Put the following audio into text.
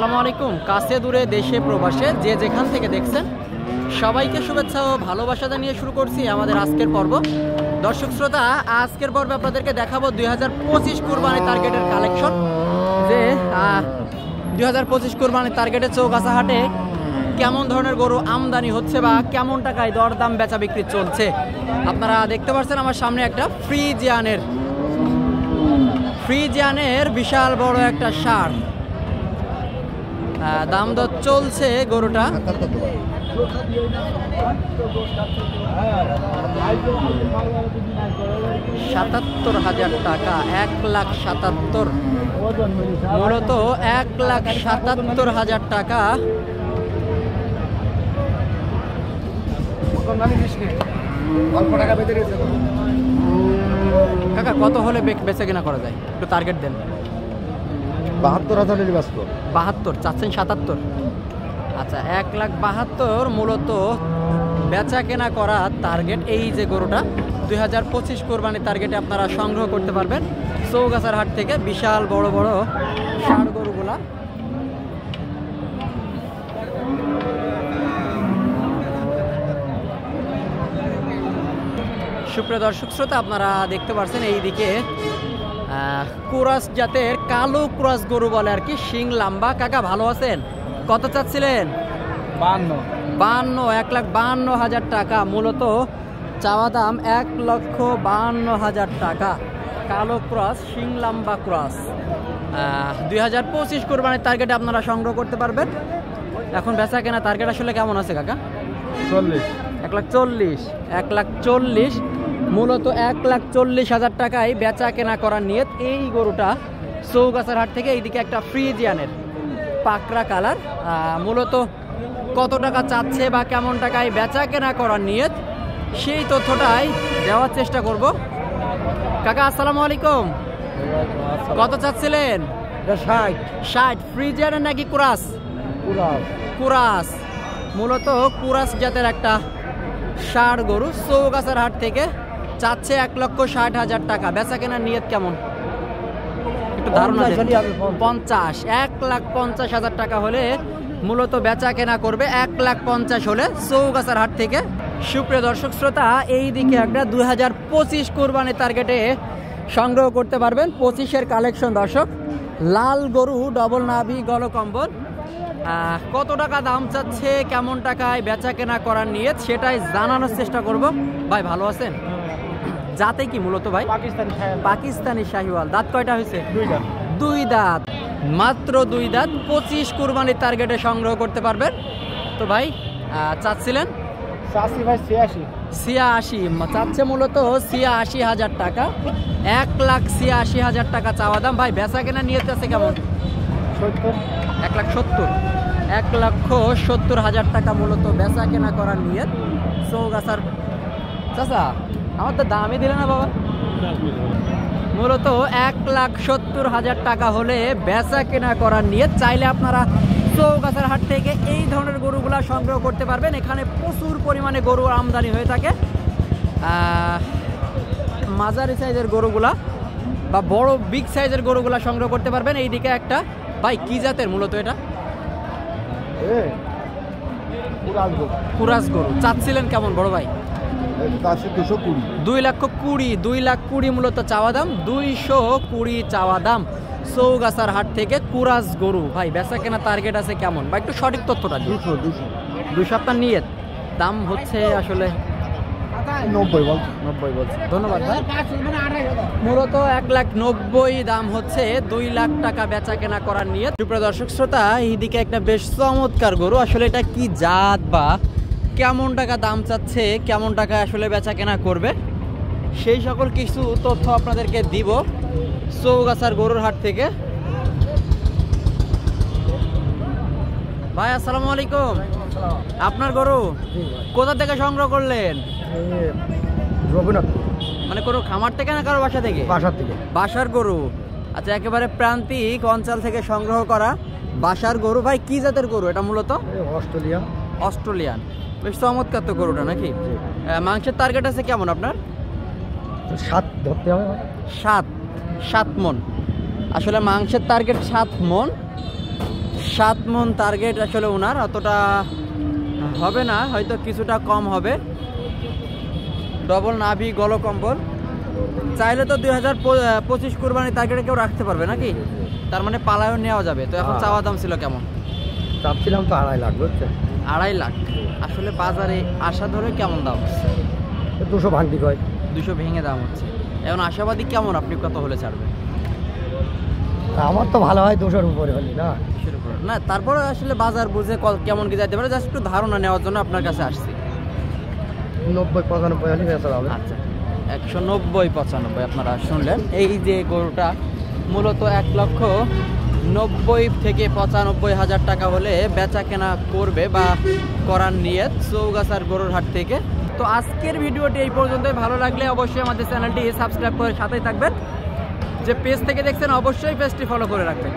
আসসালামু আলাইকুম। কাছে দূরে দেশে প্রবাসে যে যেখান থেকে দেখছেন সবাইকে শুভেচ্ছা ও ভালোবাসা জানিয়ে শুরু করছি আমাদের আজকের পর্ব। দর্শক শ্রোতা, আজকের পর্বে আপনাদেরকে দেখাবো 2025 কুরবানি টার্গেটের কালেকশন। যে 2025 কুরবানি টার্গেটের চৌগাছা হাটে কেমন ধরনের গরু আমদানি হচ্ছে বা কেমন টাকায় দরদাম বেচা বিক্রি চলছে আপনারা দেখতে পাচ্ছেন। আমার সামনে একটা ফ্রিজিয়ানের বিশাল বড় একটা ষাঁড়, দাম দর চলছে গরুটা ৭৭,০০০ টাকা, ১,৭৭,০০০, মূলত ১,৭৭,০০০ টাকা। কাকা কত হলে বেচা কেনা করা যায়, একটু টার্গেট দেন। ৭২,০০০ ৭২ চাচ্ছেন, ৭৭। আচ্ছা, ১,৭২,০০০ মূলত বেচা কেনা করা টার্গেট। এই যে গরুটা 2025 কোরবানি টার্গেটে আপনারা সংগ্রহ করতে পারবেন চৌগাছার হাট থেকে। বিশাল বড় বড় ষাঁড় গরুগুলা। সুপ্রিয় দর্শক শ্রোতা, আপনারা দেখতে পাচ্ছেন এইদিকে কুরাস জাতের কালো কুরাস গরু বলে আর কি, শিং লম্বা। কাকা ভালো আছেন? কত চাচ্ছিলেন? 52, 1,52,০০০ টাকা। মূলত চাওয়া দাম 1,52,০০০ টাকা। কালো ক্রস, শিং লম্বা ক্রস, 2025 কোরবানির টার্গেটে আপনারা সংগ্রহ করতে পারবেন। এখন বেচা কেনা টার্গেট আসলে কেমন আছে কাকা? 1,40,000, মূলত 1,40,000 টাকায় বেচা কেনা করার নিয়ত এই গরুটা চৌগাছার হাট থেকে। এইদিকে একটা ফ্রিজিয়ানের পাকড়া কালার, মূলত কত টাকা চাচ্ছে বা কেমন টাকায় বেচা কেনা করার নিয়ত সেই তথ্যটাই দেওয়ার চেষ্টা করব। কাকা আসসালামু আলাইকুম। কত চাচ্ছিলেন? 60। ফ্রিজিয়ানের নাকি কুরাস? কুরাস, মূলত কুরাস জাতের একটা ষাঁড় গরু চৌগাছার হাট থেকে চাচ্ছে 1,60,000 টাকা। বেচা কেনার নিয়ত কেমন একটু ধারণা? 50, 1,50,000 টাকা হলে মূলত বেচা কেনা করবে। 1,50,000 হলে চৌগাছার হাট থেকে। সুপ্রিয় দর্শক শ্রোতা, এই দিকে একটা 2025 কোরবানি টার্গেটে সংগ্রহ করতে পারবেন 25-এর কালেকশন। দর্শক, লাল গরু, ডবল নাভি, গলকম্বল। কত টাকা দাম চাচ্ছে, কেমন টাকায় বেচা কেনা করার নিয়ত সেটাই জানানোর চেষ্টা করব। ভাই ভালো আছেন? জাতে কি মূলত ভাই? পাকিস্তানি শাহিওয়াল। দাঁত কয়টা হয়েছে? 2 দাঁত, মাত্র 2 দাঁত। 25 কুরবানির টার্গেটে সংগ্রহ করতে পারবেন। তো ভাই চাচ্ছিলেন? 86 চাচ্ছে, মূলত 86,000 টাকা। 1,86,000 টাকা চাওয়া দাম। ভাই বেচা কেনা নিয়ত আছে কেমন? 1,70,000 টাকা মূলত বেচা কেনা করার নিয়ত চৌগাছার। চাচা আমার তো দামই দিলে না বাবা। মূলত 1,70,000 টাকা হলে বেচা কেনা করার নিয়ত। চাইলে আপনারা চৌগাছার হাট থেকে এই ধরনের গরুগুলা সংগ্রহ করতে পারবেন। এখানে প্রচুর পরিমাণে গরু আমদানি হয়ে থাকে। মাঝারি সাইজের গরুগুলা বা বড় বিগ সাইজের গরুগুলা সংগ্রহ করতে পারবেন। এইদিকে একটা, ভাই কি জাতের মূলত এটা? কুরাস গরু। চাচ্ছিলেন কেমন বড় ভাই? 2,20,000 মূলত চাওয়া দাম। 220 চাওয়া দাম চৌগাছার হাট থেকে কুরাস গরু। ভাই বেচা কেনা টার্গেট আছে কেমন বা একটু সঠিক তথ্যটা? 200 আপনার নিয়ত। দাম হচ্ছে আসলে 90 বলছে। ধন্যবাদ ভাই। মূলত 1,90,000 দাম হচ্ছে। 2 লাখ টাকা বেচা কেনা করার নিয়ত। সুপ্রিয় দর্শক শ্রোতা, এইদিকে একটা বেশ চমৎকার গরু। আসলে এটা কি জাত বা কেমন টাকা দাম চাচ্ছে, কেমন টাকা আসলে বেচা কেনা করবে সেই সকল কিছু তথ্য আপনাদেরকে দিব চৌগাছার গরুর হাট থেকে। ভাই আসসালামু আলাইকুম। আপনার গরু কোথা থেকে সংগ্রহ করলেন? মানে কোনো খামার থেকে না কারো বাসা থেকে? বাসার গরু। আচ্ছা, একেবারে প্রান্তিক অঞ্চল থেকে সংগ্রহ করা বাসার গরু। ভাই কি জাতের গরু এটা মূলত? অস্ট্রেলিয়ান। বেশ চমৎকার তো গরুটা নাকি? মাংসের টার্গেট আছে কেমন আপনার? 7 ধরতে হবে। 7 মন। আসলে মাংসের টার্গেট 7 মন। 7 মন টার্গেট আসলে ওনার, অতটা হবে না, হয়তো কিছুটা কম হবে। ডবল নাভি গলকম্বল, চাইলে তো 2025 কুরবানি টার্গেটে কেউ রাখতে পারবে নাকি? তার মানে পালায়ও নেওয়া যাবে। তো এখন চাওয়া দাম ছিল কেমন? চাচ্ছিলাম তো 2.5 লাখ, বুঝছেন? 2.5 লাখ। আসলে বাজারে আশা ধরে কেমন দাম হচ্ছে? 200 ভাঙতি কয়। 200 ভেঙে দাম হচ্ছে। এখন আশাবাদী কেমন, আপনি কত হলে ছাড়বেন? আমার তো ভালো হয় 200-র উপরে হলে না। না, তারপরে আসলে বাজার বুঝে কেমন কি যাইতে পারে, জাস্ট একটু ধারণা নেওয়ার জন্য আপনার কাছে আসছি। 90-95 হলে বেচা হবে। আচ্ছা, 190-95 আপনারা শুনলেন। এই যে গরুটা মূলত 1,90,000 থেকে 95,000 টাকা হলে বেচা কেনা করবে বা করার নিয়ত চৌগাছার গরুর হাট থেকে। তো আজকের ভিডিওটি এই পর্যন্তই। ভালো লাগলে অবশ্যই আমাদের চ্যানেলটি সাবস্ক্রাইব করে সাথেই থাকবেন। যে পেজ থেকে দেখছেন অবশ্যই পেজটি ফলো করে রাখবেন।